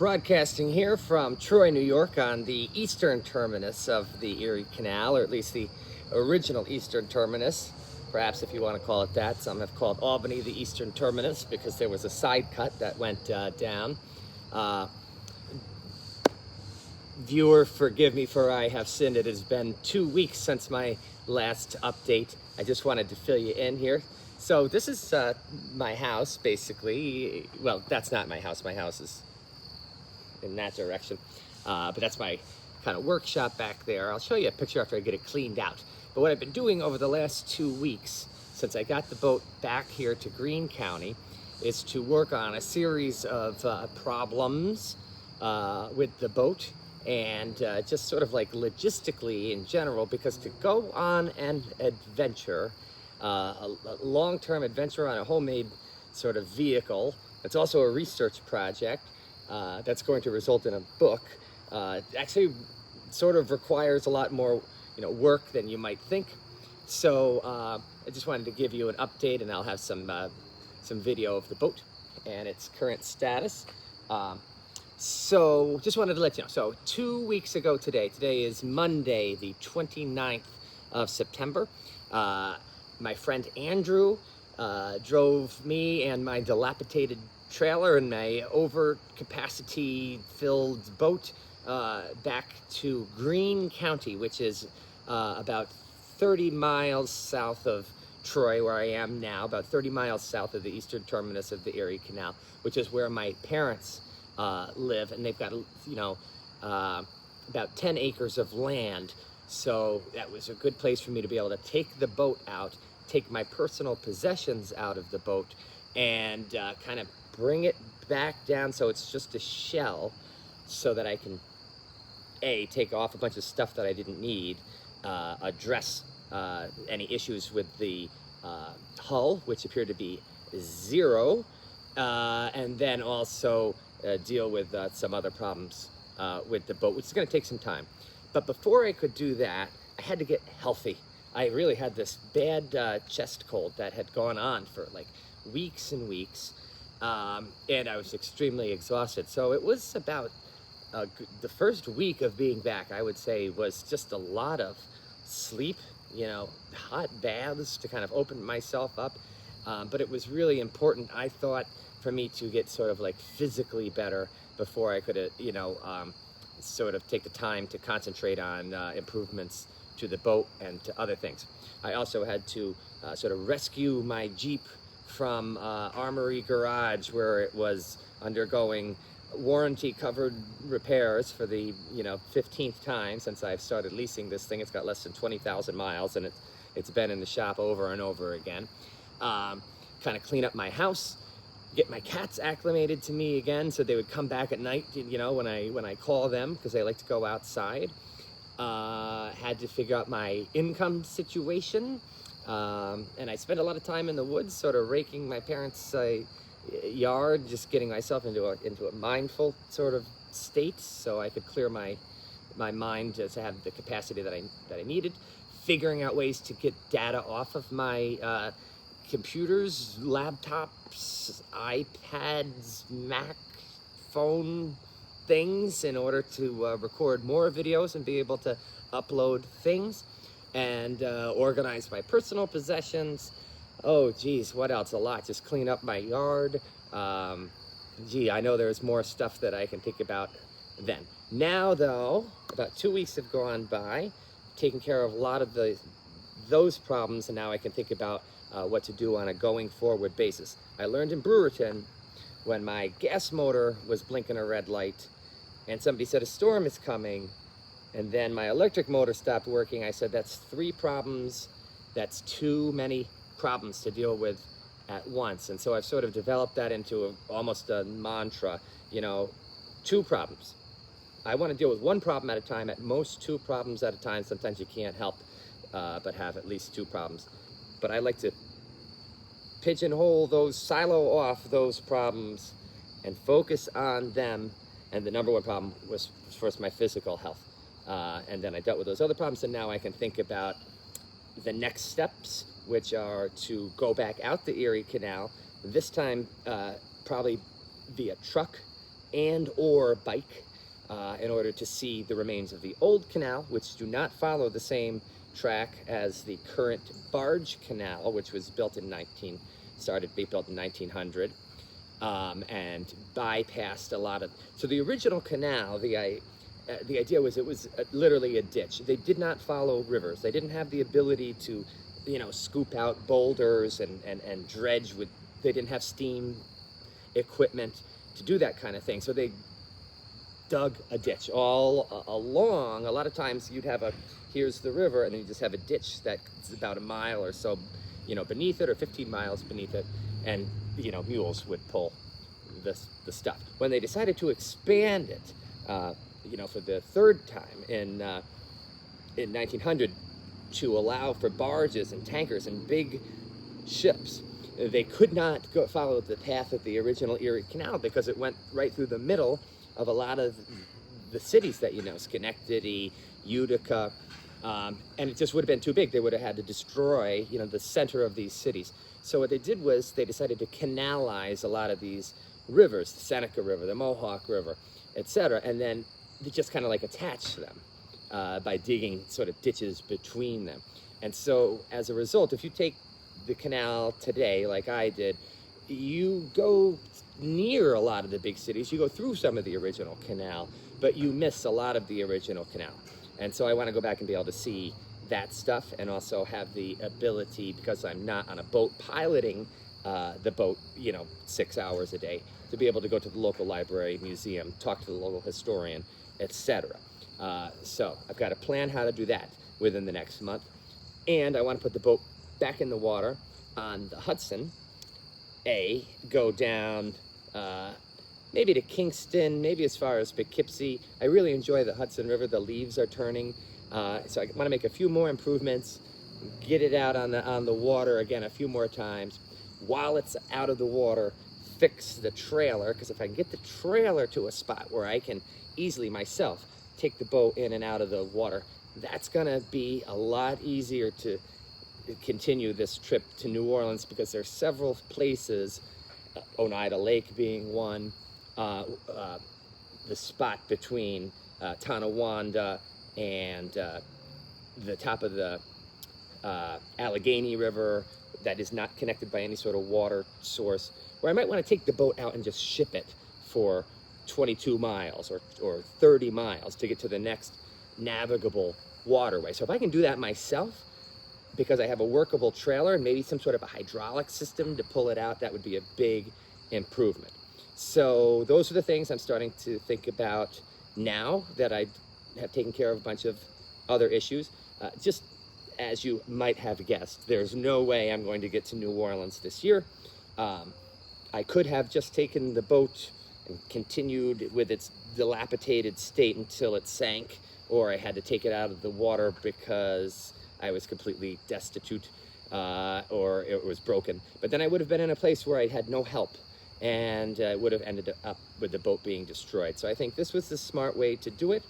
Broadcasting here from Troy, New York on the eastern terminus of the Erie Canal, or at least the original eastern terminus, perhaps if you want to call it that. Some have called Albany the eastern terminus because there was a side cut that went down. Viewer, forgive me for I have sinned. It has been 2 weeks since my last update. I just wanted to fill you in here. So this is my house, basically. Well, that's not my house. My house is in that direction. But that's my kind of workshop back there. I'll show you a picture after I get it cleaned out. But what I've been doing over the last 2 weeks, since I got the boat back here to Greene County, is to work on a series of problems with the boat, and just sort of like logistically in general, because to go on an adventure, a long-term adventure on a homemade sort of vehicle, it's also a research project that's going to result in a book. Actually sort of requires a lot more work than you might think. So I just wanted to give you an update, and I'll have some video of the boat and its current status. So just wanted to let you know. So 2 weeks ago today is Monday, the 29th of September. My friend Andrew drove me and my dilapidated trailer and my over-capacity filled boat back to Greene County, which is about 30 miles south of Troy, where I am now, about 30 miles south of the eastern terminus of the Erie Canal, which is where my parents live, and they've got about 10 acres of land. So that was a good place for me to be able to take the boat out, take my personal possessions out of the boat, and kind of bring it back down so it's just a shell, so that I can take off a bunch of stuff that I didn't need, address any issues with the hull, which appeared to be zero, and then also deal with some other problems with the boat, which is going to take some time. But before I could do that, I had to get healthy. I really had this bad chest cold that had gone on for like weeks and weeks, and I was extremely exhausted. So it was about the first week of being back, I would say, was just a lot of sleep, hot baths to kind of open myself up. But it was really important, I thought, for me to get sort of like physically better before I could, sort of take the time to concentrate on improvements to the boat and to other things. I also had to sort of rescue my Jeep from Armory Garage, where it was undergoing warranty-covered repairs for the 15th time since I've started leasing this thing. It's got less than 20,000 miles, and it's been in the shop over and over again. Kind of clean up my house, get my cats acclimated to me again, so they would come back at night, when I call them, because they like to go outside. Had to figure out my income situation, and I spent a lot of time in the woods, sort of raking my parents' yard, just getting myself into a mindful sort of state, so I could clear my mind to have the capacity that I needed. Figuring out ways to get data off of my computers, laptops, iPads, Mac, phone things, in order to record more videos and be able to upload things, and organize my personal possessions. Oh geez, what else? A lot. Just clean up my yard. I know there's more stuff that I can think about then. Now though, about 2 weeks have gone by, taking care of a lot of those problems, and now I can think about what to do on a going forward basis. I learned in Brewerton, when my gas motor was blinking a red light and somebody said a storm is coming, and then my electric motor stopped working, I said, that's 3 problems. That's too many problems to deal with at once. And so I've sort of developed that into almost a mantra, 2 problems. I want to deal with 1 problem at a time, at most 2 problems at a time. Sometimes you can't help but have at least 2 problems. But I like to pigeonhole silo off those problems and focus on them. And the number 1 problem was first my physical health. And then I dealt with those other problems, and now I can think about the next steps, which are to go back out the Erie Canal, this time probably via truck, and or bike in order to see the remains of the old canal, which do not follow the same track as the current barge canal, which was built in started to be built in 1900, and bypassed a lot of. So the original canal, the idea was it was literally a ditch. They did not follow rivers. They didn't have the ability to, scoop out boulders and dredge with. They didn't have steam equipment to do that kind of thing. So they dug a ditch all along. A lot of times you'd have here's the river, and then you just have a ditch that's about a mile or so, beneath it, or 15 miles beneath it, and mules would pull the stuff. When they decided to expand it, for the third time in 1900, to allow for barges and tankers and big ships, they could not follow the path of the original Erie Canal because it went right through the middle of a lot of the cities that Schenectady, Utica, and it just would have been too big. They would have had to destroy, the center of these cities. So what they did was they decided to canalize a lot of these rivers, the Seneca River, the Mohawk River, etc., and then they just kind of like attach them by digging sort of ditches between them. And so as a result, if you take the canal today, like I did, you go near a lot of the big cities, you go through some of the original canal, but you miss a lot of the original canal. And so I want to go back and be able to see that stuff, and also have the ability, because I'm not on a boat piloting the boat, 6 hours a day, to be able to go to the local library, museum, talk to the local historian, etc. So I've got to plan how to do that within the next month. And I want to put the boat back in the water on the Hudson, go down maybe to Kingston, maybe as far as Poughkeepsie. I really enjoy the Hudson River. The leaves are turning. So I want to make a few more improvements, get it out on the water again a few more times. While it's out of the water, fix the trailer, because if I can get the trailer to a spot where I can easily myself take the boat in and out of the water, that's going to be a lot easier to continue this trip to New Orleans, because there's several places, Oneida Lake being one, the spot between Tonawanda and the top of the Allegheny River that is not connected by any sort of water source, where I might want to take the boat out and just ship it for 22 miles or 30 miles to get to the next navigable waterway. So if I can do that myself, because I have a workable trailer and maybe some sort of a hydraulic system to pull it out, that would be a big improvement. So those are the things I'm starting to think about now that I have taken care of a bunch of other issues. Just as you might have guessed, there's no way I'm going to get to New Orleans this year. I could have just taken the boat and continued with its dilapidated state until it sank, or I had to take it out of the water because I was completely destitute or it was broken. But then I would have been in a place where I had no help, and would have ended up with the boat being destroyed. So I think this was the smart way to do it.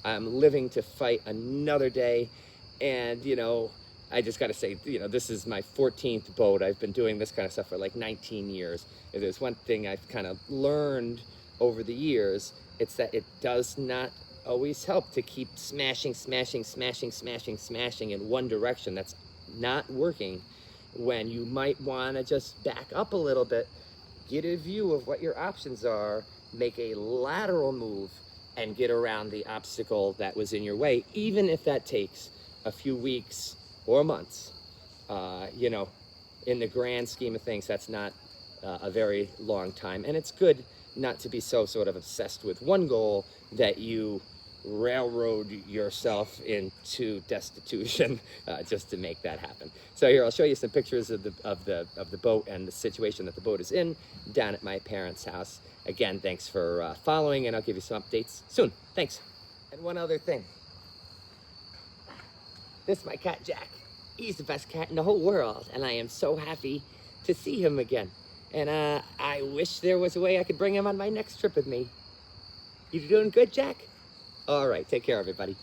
I'm living to fight another day, and I just got to say, this is my 14th boat. I've been doing this kind of stuff for like 19 years. If there's one thing I've kind of learned over the years, it's that it does not always help to keep smashing in one direction. That's not working, when you might want to just back up a little bit, get a view of what your options are, make a lateral move, and get around the obstacle that was in your way, even if that takes a few weeks or months. In the grand scheme of things, that's not a very long time. And it's good not to be so sort of obsessed with one goal that you railroad yourself into destitution just to make that happen. So here, I'll show you some pictures of the boat and the situation that the boat is in down at my parents' house. Again, thanks for following, and I'll give you some updates soon. Thanks. And one other thing. This is my cat, Jack. He's the best cat in the whole world, and I am so happy to see him again. And I wish there was a way I could bring him on my next trip with me. You doing good, Jack? All right, take care, everybody.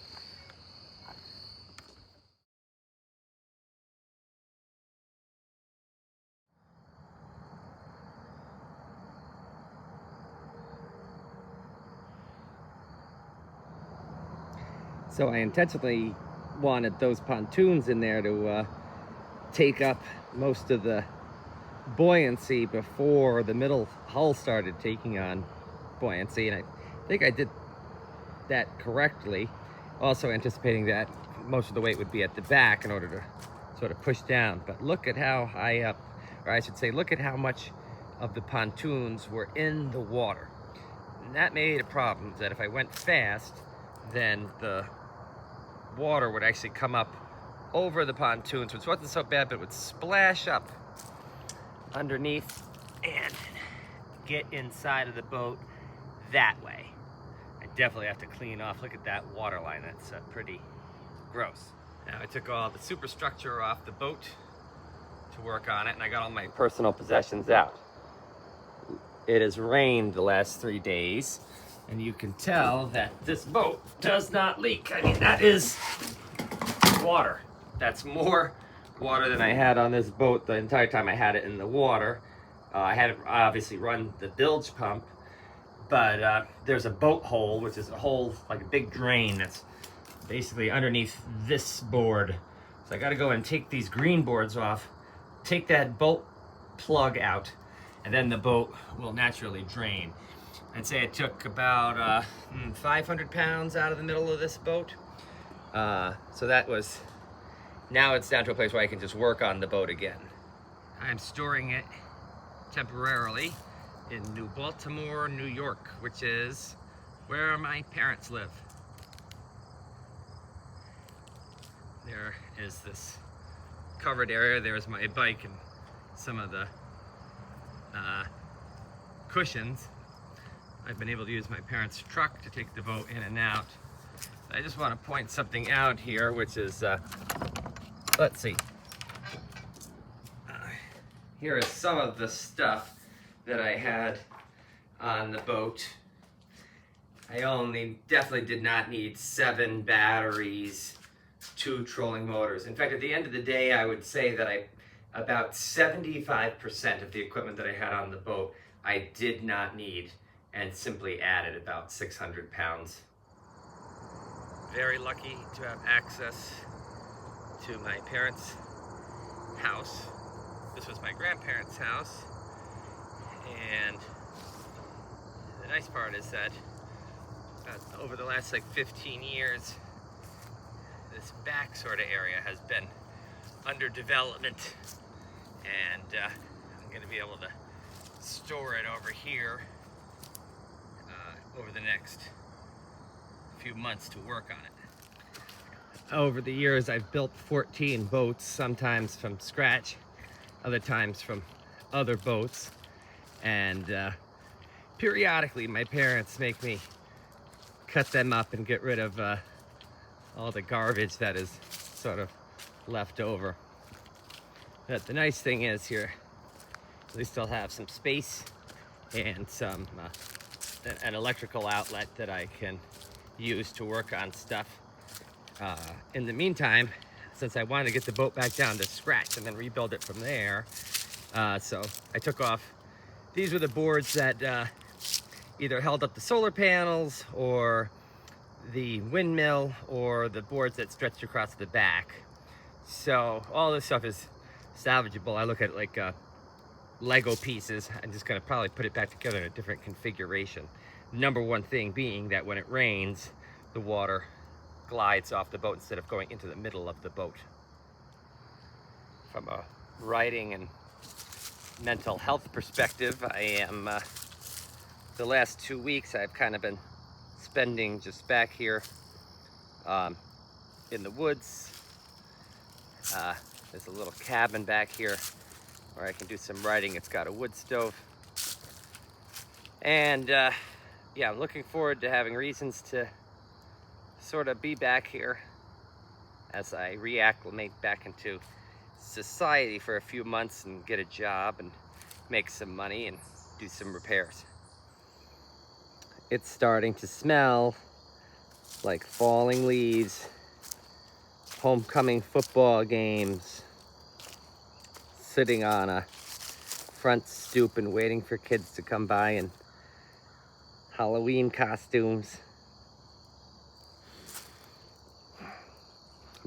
So I intentionally wanted those pontoons in there to take up most of the buoyancy before the middle hull started taking on buoyancy, and I think I did that correctly, also anticipating that most of the weight would be at the back in order to sort of push down. But look at how high up, or I should say, look at how much of the pontoons were in the water. And that made a problem, that if I went fast, then the water would actually come up over the pontoons, which wasn't so bad, but it would splash up underneath and get inside of the boat that way. I definitely have to clean off. Look at that water line. That's pretty gross. Now I took all the superstructure off the boat to work on it, and I got all my personal possessions out. It has rained the last 3 days, and you can tell that this boat does not leak. I mean, that is water. That's more water than I had on this boat the entire time I had it in the water. I had to obviously run the bilge pump, but there's a boat hole, which is a hole, like a big drain that's basically underneath this board. So I got to go and take these green boards off, take that bolt plug out, and then the boat will naturally drain. I'd say it took about 500 pounds out of the middle of this boat. So that was, now it's down to a place where I can just work on the boat again. I'm storing it temporarily in New Baltimore, New York, which is where my parents live. There is this covered area. There's my bike and some of the cushions. I've been able to use my parents' truck to take the boat in and out. I just want to point something out here, which is, let's see. Here is some of the stuff that I had on the boat. I definitely did not need 7 batteries, 2 trolling motors. In fact, at the end of the day, I would say that about 75% of the equipment that I had on the boat, I did not need, and simply added about 600 pounds. Very lucky to have access to my parents' house. This was my grandparents' house, and the nice part is that over the last 15 years, this back sort of area has been under development, and I'm going to be able to store it over here over the next few months to work on it. Over the years, I've built 14 boats, sometimes from scratch, other times from other boats, and periodically my parents make me cut them up and get rid of all the garbage that is sort of left over. But the nice thing is here, at least I'll have some space and some an electrical outlet that I can use to work on stuff. In the meantime, since I wanted to get the boat back down to scratch and then rebuild it from there, so I took off. These were the boards that either held up the solar panels or the windmill or the boards that stretched across the back. So all this stuff is salvageable. I look at it like Lego pieces. I'm just gonna probably put it back together in a different configuration. Number one thing being that when it rains, the water glides off the boat instead of going into the middle of the boat. From a writing and mental health perspective, I am, the last 2 weeks I've kind of been spending just back here in the woods. There's a little cabin back here where I can do some writing. It's got a wood stove. And yeah, I'm looking forward to having reasons to sort of be back here as I reacclimate back into society for a few months and get a job and make some money and do some repairs. It's starting to smell like falling leaves, homecoming football games, sitting on a front stoop and waiting for kids to come by in Halloween costumes.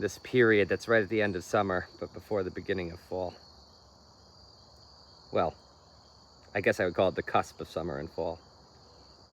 this period that's right at the end of summer, but before the beginning of fall. Well, I guess I would call it the cusp of summer and fall.